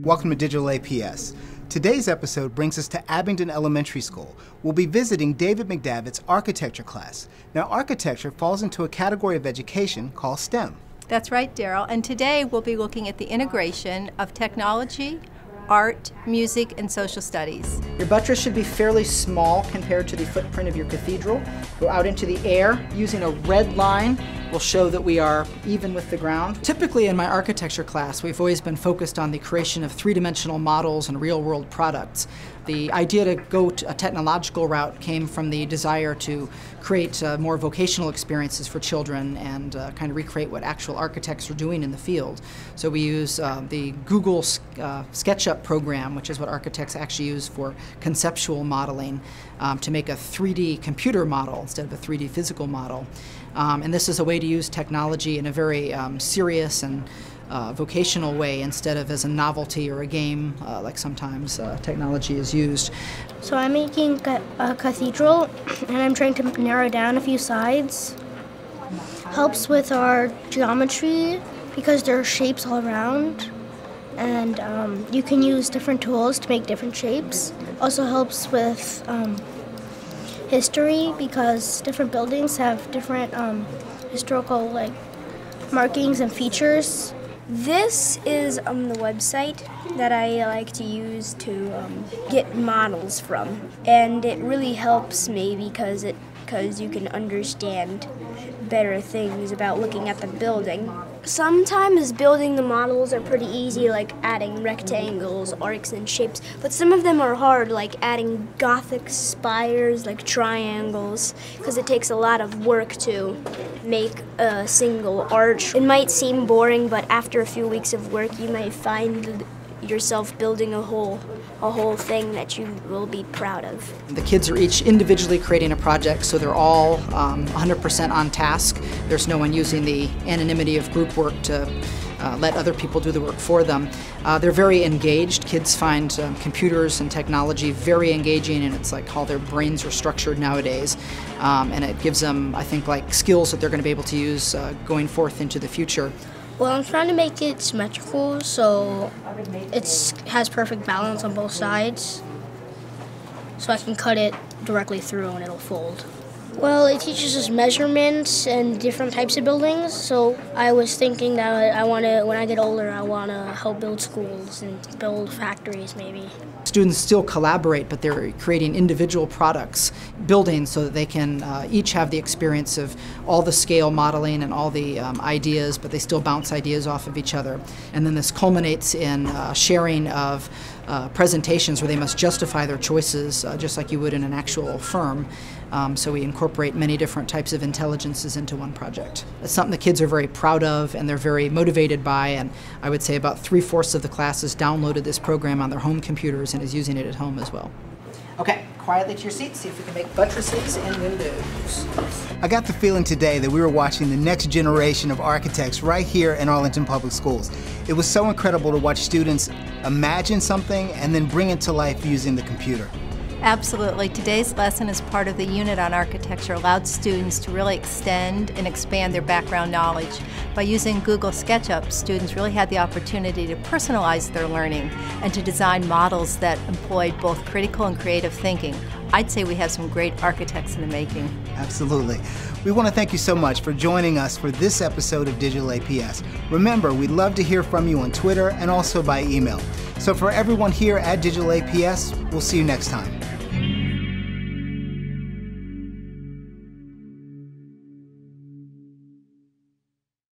Welcome to Digital APS. Today's episode brings us to Abingdon Elementary School. We'll be visiting David McDavid's architecture class. Now, architecture falls into a category of education called STEM. That's right, Daryl. And today we'll be looking at the integration of technology, art, music, and social studies. Your buttress should be fairly small compared to the footprint of your cathedral. Go out into the air using a red line will show that we are even with the ground. Typically in my architecture class, we've always been focused on the creation of three-dimensional models and real-world products. The idea to go to a technological route came from the desire to create more vocational experiences for children and kind of recreate what actual architects are doing in the field. So we use the Google SketchUp program, which is what architects actually use for conceptual modeling, to make a 3D computer model instead of a 3D physical model. And this is a way to use technology in a very serious and vocational way instead of as a novelty or a game like sometimes technology is used. So I'm making a cathedral and I'm trying to narrow down a few sides. Helps with our geometry because there are shapes all around and you can use different tools to make different shapes. Also helps with history because different buildings have different historical markings and features. This is the website that I like to use to get models from, and it really helps me because you can understand better things about looking at the building. Sometimes building the models are pretty easy, like adding rectangles, arcs, and shapes, but some of them are hard, like adding Gothic spires, like triangles, because it takes a lot of work to make a single arch. It might seem boring, but after a few weeks of work, you might find yourself building a whole thing that you will be proud of. The kids are each individually creating a project, so they're all 100% on task. There's no one using the anonymity of group work to let other people do the work for them. They're very engaged. Kids find computers and technology very engaging, and it's like how their brains are structured nowadays. And it gives them, I think, skills that they're going to be able to use going forth into the future. Well, I'm trying to make it symmetrical so it has perfect balance on both sides, so I can cut it directly through and it'll fold. Well, it teaches us measurements and different types of buildings, so I was thinking that when I get older, I want to help build schools and build factories maybe. Students still collaborate, but they're creating individual products, buildings, so that they can each have the experience of all the scale modeling and all the ideas, but they still bounce ideas off of each other. And then this culminates in sharing of presentations where they must justify their choices just like you would in an actual firm. So we incorporate many different types of intelligences into one project. It's something the kids are very proud of and they're very motivated by, and I would say about 3/4 of the class has downloaded this program on their home computers and is using it at home as well. Okay, quietly to your seats, see if we can make buttresses and windows. I got the feeling today that we were watching the next generation of architects right here in Arlington Public Schools. It was so incredible to watch students imagine something and then bring it to life using the computer. Absolutely. Today's lesson as part of the unit on architecture allowed students to really extend and expand their background knowledge. By using Google SketchUp, students really had the opportunity to personalize their learning and to design models that employed both critical and creative thinking. I'd say we have some great architects in the making. Absolutely. We want to thank you so much for joining us for this episode of Digital APS. Remember, we'd love to hear from you on Twitter and also by email. So for everyone here at Digital APS, we'll see you next time.